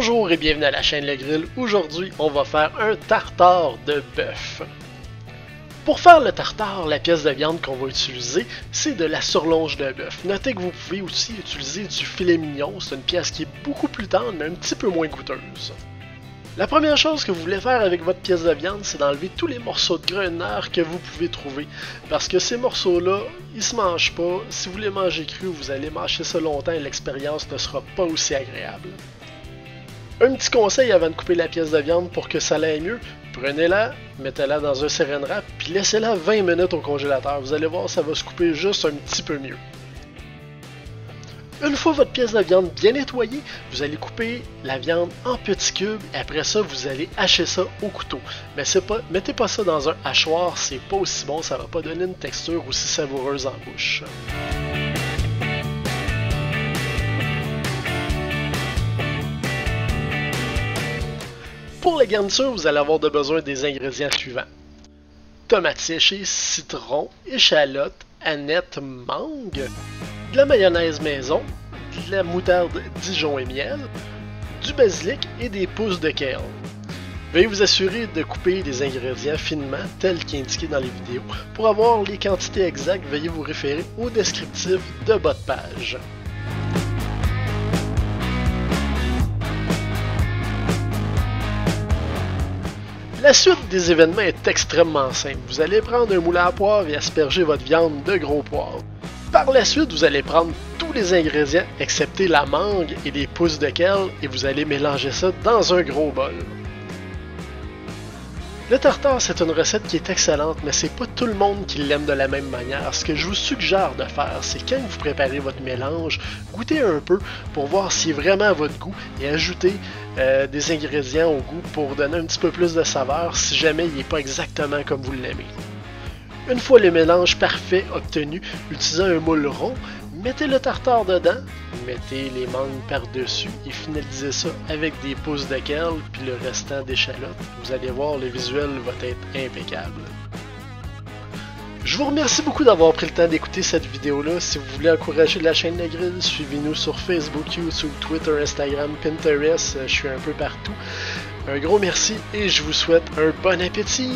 Bonjour et bienvenue à la chaîne Le Grill. Aujourd'hui, on va faire un tartare de bœuf. Pour faire le tartare, la pièce de viande qu'on va utiliser, c'est de la surlonge de bœuf. Notez que vous pouvez aussi utiliser du filet mignon, c'est une pièce qui est beaucoup plus tendre mais un petit peu moins goûteuse. La première chose que vous voulez faire avec votre pièce de viande, c'est d'enlever tous les morceaux de gras et de nerfs que vous pouvez trouver. Parce que ces morceaux-là, ils se mangent pas. Si vous les mangez crus, vous allez mâcher ça longtemps et l'expérience ne sera pas aussi agréable. Un petit conseil avant de couper la pièce de viande pour que ça aille mieux, prenez-la, mettez-la dans un saran wrap, puis laissez-la 20 minutes au congélateur. Vous allez voir, ça va se couper juste un petit peu mieux. Une fois votre pièce de viande bien nettoyée, vous allez couper la viande en petits cubes et après ça, vous allez hacher ça au couteau. Mais mettez pas ça dans un hachoir, c'est pas aussi bon, ça va pas donner une texture aussi savoureuse en bouche. Pour la garniture, vous allez avoir besoin des ingrédients suivants. Tomates séchées, citron, échalote, aneth, mangue, de la mayonnaise maison, de la moutarde Dijon et miel, du basilic et des pousses de kale. Veuillez vous assurer de couper les ingrédients finement tels qu'indiqué dans les vidéos. Pour avoir les quantités exactes, veuillez vous référer au descriptif de bas de page. La suite des événements est extrêmement simple. Vous allez prendre un moulin à poivre et asperger votre viande de gros poivre. Par la suite, vous allez prendre tous les ingrédients excepté la mangue et les pousses de kale et vous allez mélanger ça dans un gros bol. Le tartare, c'est une recette qui est excellente, mais c'est pas tout le monde qui l'aime de la même manière. Ce que je vous suggère de faire, c'est quand vous préparez votre mélange, goûtez un peu pour voir s'il est vraiment à votre goût et ajoutez des ingrédients au goût pour donner un petit peu plus de saveur si jamais il n'est pas exactement comme vous l'aimez. Une fois le mélange parfait obtenu, utilisez un moule rond, mettez le tartare dedans, mettez les mangues par-dessus et finalisez ça avec des pousses de kale puis le restant d'échalote. Vous allez voir, le visuel va être impeccable. Je vous remercie beaucoup d'avoir pris le temps d'écouter cette vidéo-là. Si vous voulez encourager la chaîne Le Grill, suivez-nous sur Facebook, YouTube, Twitter, Instagram, Pinterest. Je suis un peu partout. Un gros merci et je vous souhaite un bon appétit!